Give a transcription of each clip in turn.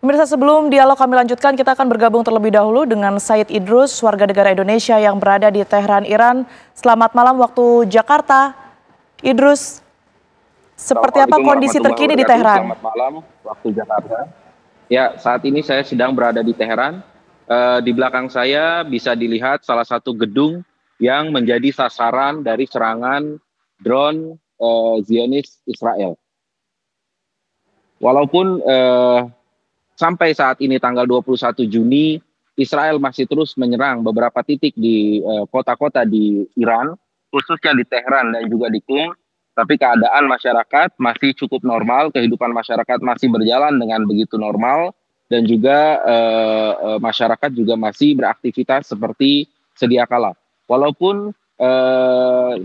Pemirsa, sebelum dialog kami lanjutkan, kita akan bergabung terlebih dahulu dengan Said Idrus, warga negara Indonesia yang berada di Tehran, Iran. Selamat malam waktu Jakarta. Idrus, seperti apa kondisi terkini di Tehran? Selamat malam waktu Jakarta. Ya, saat ini saya sedang berada di Teheran. Di belakang saya bisa dilihat salah satu gedung yang menjadi sasaran dari serangan drone Zionis Israel. Walaupun sampai saat ini tanggal 21 Juni, Israel masih terus menyerang beberapa titik di kota-kota di Iran, khususnya di Tehran dan juga di Qom. Tapi keadaan masyarakat masih cukup normal, kehidupan masyarakat masih berjalan dengan begitu normal, dan juga masyarakat juga masih beraktivitas seperti sedia kala. Walaupun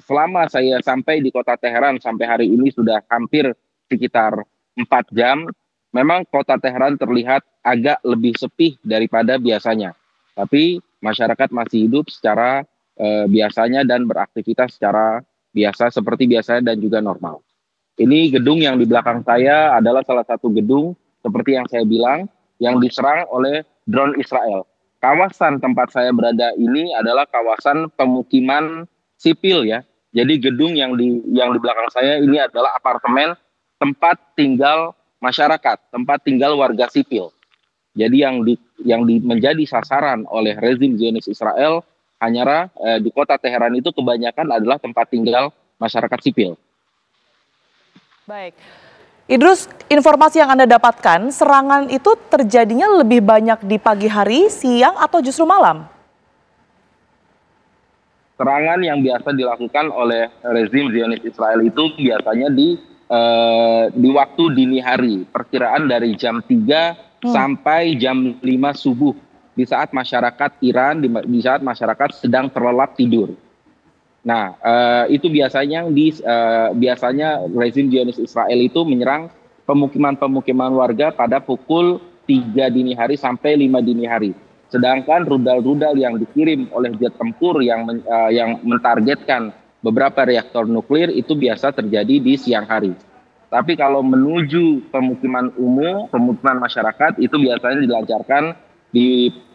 selama saya sampai di kota Teheran sampai hari ini sudah hampir sekitar 4 jam, memang kota Teheran terlihat agak lebih sepi daripada biasanya. Tapi masyarakat masih hidup secara biasanya dan beraktivitas secara biasa seperti biasanya dan juga normal. Ini gedung yang di belakang saya adalah salah satu gedung seperti yang saya bilang yang diserang oleh drone Israel. Kawasan tempat saya berada ini adalah kawasan pemukiman sipil ya. Jadi gedung yang di belakang saya ini adalah apartemen tempat tinggal masyarakat, tempat tinggal warga sipil. Jadi yang menjadi sasaran oleh rezim Zionis Israel hanyalah di kota Teheran itu kebanyakan adalah tempat tinggal masyarakat sipil. Baik. Idrus, informasi yang Anda dapatkan, serangan itu terjadinya lebih banyak di pagi hari, siang, atau justru malam? Serangan yang biasa dilakukan oleh rezim Zionis Israel itu biasanya di waktu dini hari, perkiraan dari jam 3 sampai jam 5 subuh, di saat masyarakat Iran, di saat masyarakat sedang terlelap tidur. Nah, itu biasanya biasanya rezim Zionis Israel itu menyerang pemukiman-pemukiman warga pada pukul 3 dini hari sampai 5 dini hari. Sedangkan rudal-rudal yang dikirim oleh jet tempur yang mentargetkan beberapa reaktor nuklir itu biasa terjadi di siang hari. Tapi kalau menuju pemukiman umum, pemukiman masyarakat itu biasanya dilancarkan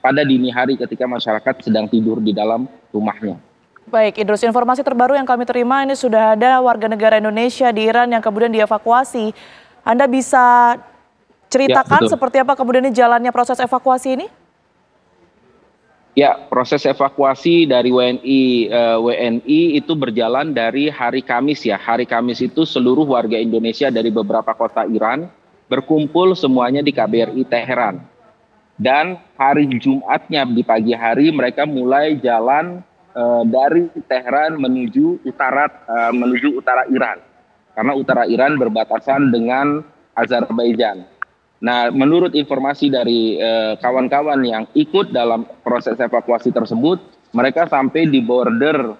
pada dini hari ketika masyarakat sedang tidur di dalam rumahnya. Baik, Idrus, informasi terbaru yang kami terima ini sudah ada warga negara Indonesia di Iran yang kemudian dievakuasi. Anda bisa ceritakan seperti apa kemudian ini jalannya proses evakuasi ini? Ya, proses evakuasi dari WNI itu berjalan dari hari Kamis ya. Hari Kamis itu seluruh warga Indonesia dari beberapa kota Iran berkumpul semuanya di KBRI Teheran. Dan hari Jumatnya di pagi hari mereka mulai jalan dari Teheran menuju utara Iran. Karena utara Iran berbatasan dengan Azerbaijan. Nah, menurut informasi dari kawan-kawan yang ikut dalam proses evakuasi tersebut, mereka sampai di border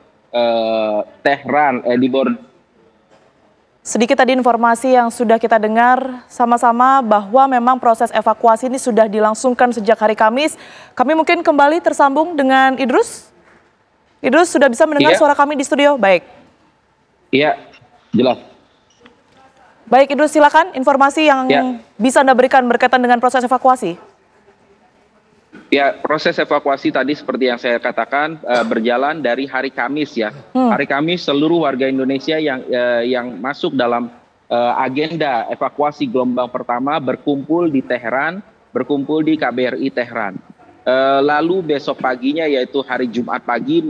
Tehran, di border. Sedikit tadi informasi yang sudah kita dengar sama-sama bahwa memang proses evakuasi ini sudah dilangsungkan sejak hari Kamis. Kami mungkin kembali tersambung dengan Idrus. Idrus, sudah bisa mendengar suara kami di studio? Baik. Iya, jelas. Baik, Idrus, silakan informasi yang bisa Anda berikan berkaitan dengan proses evakuasi. Ya, proses evakuasi tadi seperti yang saya katakan berjalan dari hari Kamis ya. Hari Kamis seluruh warga Indonesia yang masuk dalam agenda evakuasi gelombang pertama berkumpul di Teheran, berkumpul di KBRI Teheran. Lalu besok paginya yaitu hari Jumat pagi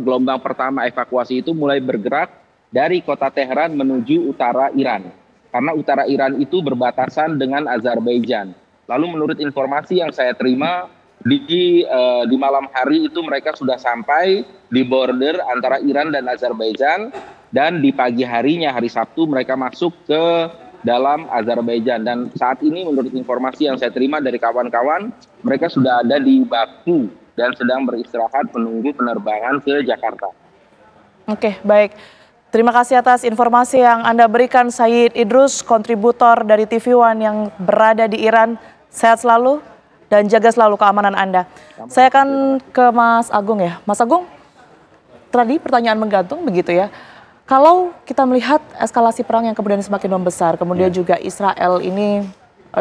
gelombang pertama evakuasi itu mulai bergerak dari kota Teheran menuju utara Iran. Karena utara Iran itu berbatasan dengan Azerbaijan. Lalu menurut informasi yang saya terima di malam hari itu mereka sudah sampai di border antara Iran dan Azerbaijan, dan di pagi harinya hari Sabtu mereka masuk ke dalam Azerbaijan. Dan saat ini menurut informasi yang saya terima dari kawan-kawan, mereka sudah ada di Baku dan sedang beristirahat menunggu penerbangan ke Jakarta. Oke, baik. Terima kasih atas informasi yang Anda berikan, Said Idrus, kontributor dari TV One yang berada di Iran. Sehat selalu dan jaga selalu keamanan Anda. Saya akan ke Mas Agung ya. Mas Agung, tadi pertanyaan menggantung begitu ya. Kalau kita melihat eskalasi perang yang kemudian semakin membesar, kemudian juga Israel ini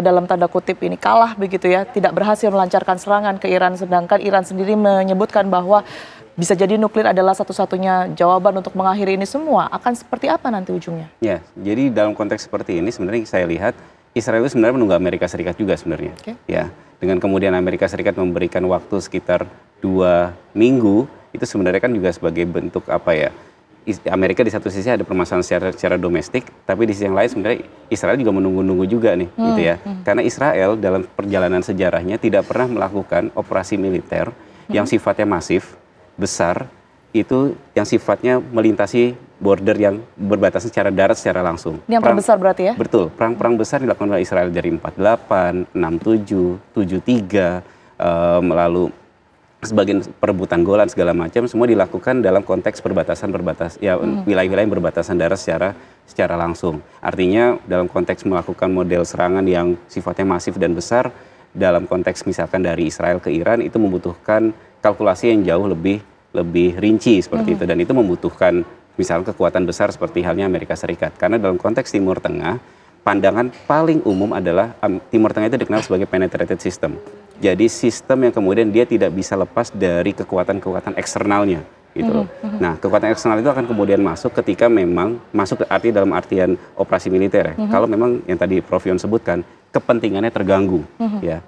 dalam tanda kutip ini kalah begitu ya, tidak berhasil melancarkan serangan ke Iran, sedangkan Iran sendiri menyebutkan bahwa bisa jadi nuklir adalah satu-satunya jawaban untuk mengakhiri ini semua. Akan seperti apa nanti ujungnya? Ya, jadi dalam konteks seperti ini sebenarnya saya lihat Israel itu sebenarnya menunggu Amerika Serikat juga sebenarnya. Ya, dengan kemudian Amerika Serikat memberikan waktu sekitar 2 minggu, itu sebenarnya kan juga sebagai bentuk apa ya? Amerika di satu sisi ada permasalahan secara domestik, tapi di sisi yang lain sebenarnya Israel juga menunggu-nunggu juga nih, gitu ya. Karena Israel dalam perjalanan sejarahnya tidak pernah melakukan operasi militer yang sifatnya masif, besar, itu yang sifatnya melintasi border yang berbatasan secara darat secara langsung. Ini yang terbesar berarti ya? Betul, perang-perang besar dilakukan oleh Israel dari 48, 67, 73, lalu sebagian perebutan Golan segala macam semua dilakukan dalam konteks wilayah-wilayah yang berbatasan darat secara langsung. Artinya dalam konteks melakukan model serangan yang sifatnya masif dan besar dalam konteks misalkan dari Israel ke Iran itu membutuhkan kalkulasi yang jauh lebih rinci seperti itu, dan itu membutuhkan misalnya kekuatan besar seperti halnya Amerika Serikat. Karena dalam konteks Timur Tengah, pandangan paling umum adalah Timur Tengah itu dikenal sebagai penetrated system. Jadi sistem yang kemudian dia tidak bisa lepas dari kekuatan-kekuatan eksternalnya gitu loh. Nah, kekuatan eksternal itu akan kemudian masuk ketika memang masuk dalam artian operasi militer ya. Kalau memang yang tadi Prof Yon sebutkan kepentingannya terganggu ya.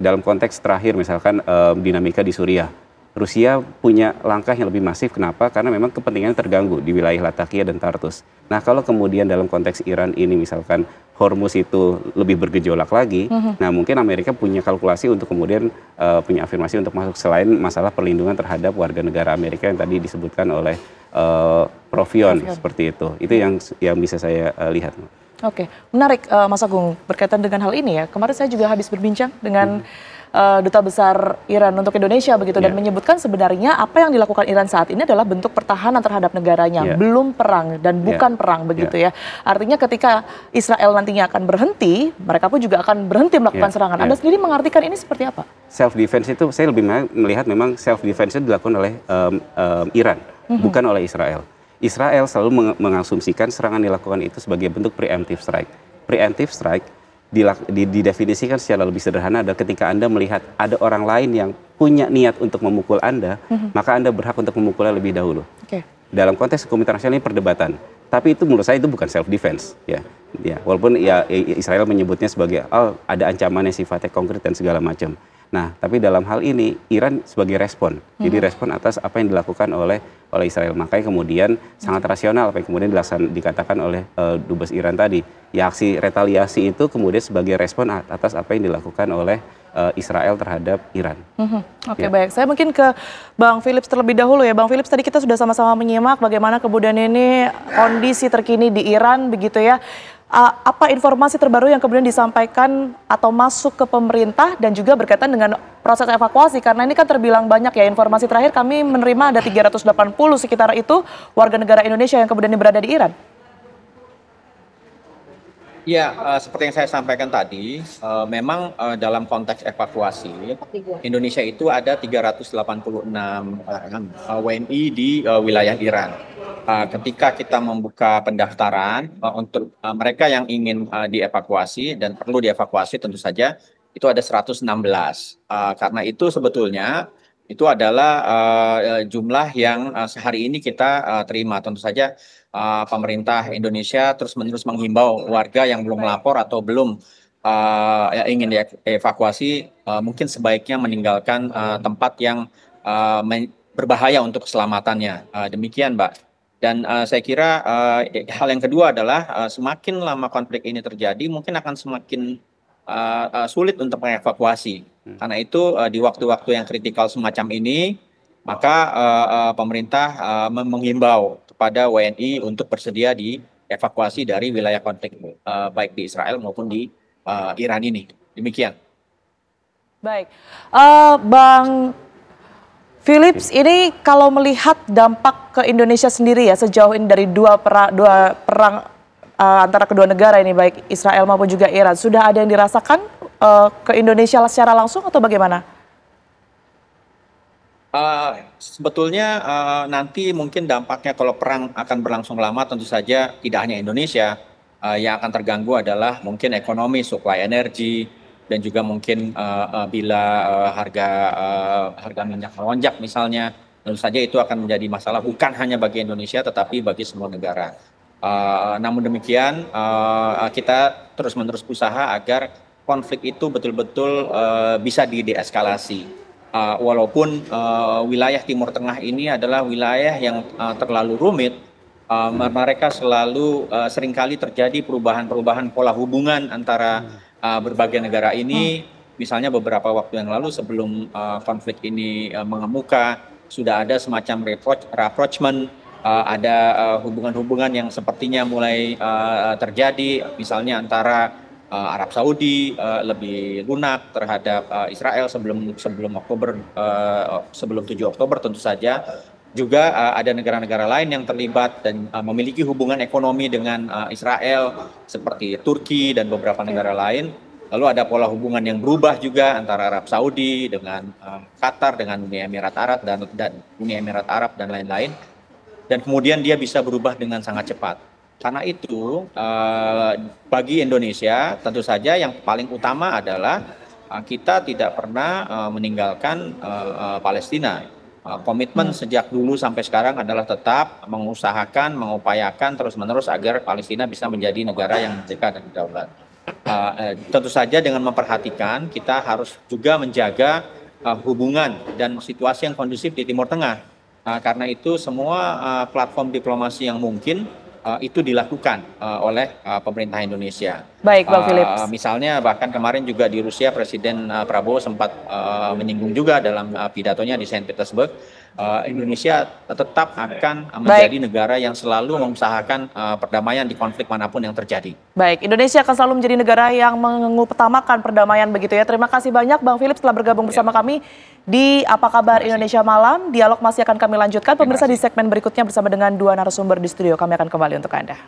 Dalam konteks terakhir misalkan dinamika di Suriah, Rusia punya langkah yang lebih masif. Kenapa? Karena memang kepentingannya terganggu di wilayah Latakia dan Tartus. Nah, kalau kemudian dalam konteks Iran ini misalkan Hormuz itu lebih bergejolak lagi, nah mungkin Amerika punya kalkulasi untuk kemudian punya afirmasi untuk masuk selain masalah perlindungan terhadap warga negara Amerika yang tadi disebutkan oleh Prof Yon seperti itu. Itu yang bisa saya lihat. Oke, menarik Mas Agung berkaitan dengan hal ini ya. Kemarin saya juga habis berbincang dengan Duta Besar Iran untuk Indonesia begitu dan menyebutkan sebenarnya apa yang dilakukan Iran saat ini adalah bentuk pertahanan terhadap negaranya, belum perang dan bukan perang begitu ya. Artinya ketika Israel nantinya akan berhenti, mereka pun juga akan berhenti melakukan serangan. Anda sendiri mengartikan ini seperti apa? Self defense itu saya lebih melihat memang self defense itu dilakukan oleh Iran, bukan oleh Israel. Israel selalu mengasumsikan serangan dilakukan itu sebagai bentuk preemptive strike. Preemptive strike didefinisikan secara lebih sederhana adalah ketika Anda melihat ada orang lain yang punya niat untuk memukul Anda, maka Anda berhak untuk memukulnya lebih dahulu. Dalam konteks hukum internasional ini perdebatan, tapi itu menurut saya itu bukan self defense ya. Walaupun ya Israel menyebutnya sebagai ada ancaman yang sifatnya konkret dan segala macam. Nah, tapi dalam hal ini Iran sebagai respon. Jadi respon atas apa yang dilakukan oleh Israel. Makanya kemudian sangat rasional apa yang kemudian dikatakan oleh Dubes Iran tadi. Ya, aksi retaliasi itu kemudian sebagai respon atas apa yang dilakukan oleh Israel terhadap Iran. Oke, baik. Saya mungkin ke Bang Philips terlebih dahulu ya. Bang Philips, tadi kita sudah sama-sama menyimak bagaimana kemudian ini kondisi terkini di Iran begitu ya. Apa informasi terbaru yang kemudian disampaikan atau masuk ke pemerintah dan juga berkaitan dengan proses evakuasi, karena ini kan terbilang banyak ya. Informasi terakhir kami menerima ada 380 sekitar itu warga negara Indonesia yang kemudian berada di Iran. Ya, seperti yang saya sampaikan tadi, memang dalam konteks evakuasi, Indonesia itu ada 386 WNI di wilayah Iran. Ketika kita membuka pendaftaran untuk mereka yang ingin dievakuasi dan perlu dievakuasi tentu saja itu ada 116. Karena itu sebetulnya itu adalah jumlah yang sehari ini kita terima. Tentu saja pemerintah Indonesia terus-menerus menghimbau warga yang belum melapor atau belum ingin dievakuasi mungkin sebaiknya meninggalkan tempat yang berbahaya untuk keselamatannya. Demikian, Mbak. Dan saya kira hal yang kedua adalah semakin lama konflik ini terjadi mungkin akan semakin sulit untuk mengevakuasi. Karena itu di waktu-waktu yang kritikal semacam ini maka pemerintah menghimbau kepada WNI untuk bersedia dievakuasi dari wilayah konflik baik di Israel maupun di Iran ini. Demikian. Baik, Bang Philips, ini kalau melihat dampak ke Indonesia sendiri ya sejauh ini dari dua perang antara kedua negara ini baik Israel maupun juga Iran, sudah ada yang dirasakan ke Indonesia secara langsung atau bagaimana? Sebetulnya nanti mungkin dampaknya kalau perang akan berlangsung lama tentu saja tidak hanya Indonesia, yang akan terganggu adalah mungkin ekonomi, supply energi, dan juga mungkin bila harga minyak melonjak misalnya, tentu saja itu akan menjadi masalah bukan hanya bagi Indonesia tetapi bagi semua negara. Namun demikian kita terus-menerus berusaha agar konflik itu betul-betul bisa dideeskalasi. Walaupun wilayah Timur Tengah ini adalah wilayah yang terlalu rumit, mereka selalu seringkali terjadi perubahan-perubahan pola hubungan antara berbagai negara ini. Misalnya beberapa waktu yang lalu sebelum konflik ini mengemuka, sudah ada semacam rapprochement, ada hubungan-hubungan yang sepertinya mulai terjadi, misalnya antara Arab Saudi lebih lunak terhadap Israel sebelum 7 Oktober tentu saja. Juga ada negara-negara lain yang terlibat dan memiliki hubungan ekonomi dengan Israel seperti Turki dan beberapa negara lain. Lalu ada pola hubungan yang berubah juga antara Arab Saudi dengan Qatar, dengan Uni Emirat Arab dan Uni Emirat Arab dan lain-lain. Dan kemudian dia bisa berubah dengan sangat cepat. Karena itu bagi Indonesia tentu saja yang paling utama adalah kita tidak pernah meninggalkan Palestina. Komitmen sejak dulu sampai sekarang adalah tetap mengusahakan, mengupayakan terus-menerus agar Palestina bisa menjadi negara yang merdeka dan berdaulat. Tentu saja dengan memperhatikan kita harus juga menjaga hubungan dan situasi yang kondusif di Timur Tengah. Karena itu semua platform diplomasi yang mungkin itu dilakukan oleh pemerintah Indonesia. Baik, Bang Philips. Misalnya bahkan kemarin juga di Rusia Presiden Prabowo sempat menyinggung juga dalam pidatonya di Saint Petersburg, Indonesia tetap akan menjadi negara yang selalu mengusahakan perdamaian di konflik manapun yang terjadi. Baik, Indonesia akan selalu menjadi negara yang mengutamakan perdamaian begitu ya. Terima kasih banyak Bang Philips telah bergabung bersama kami di Apa Kabar Indonesia Malam. Dialog masih akan kami lanjutkan. Pemirsa, di segmen berikutnya bersama dengan dua narasumber di studio kami akan kembali untuk Anda.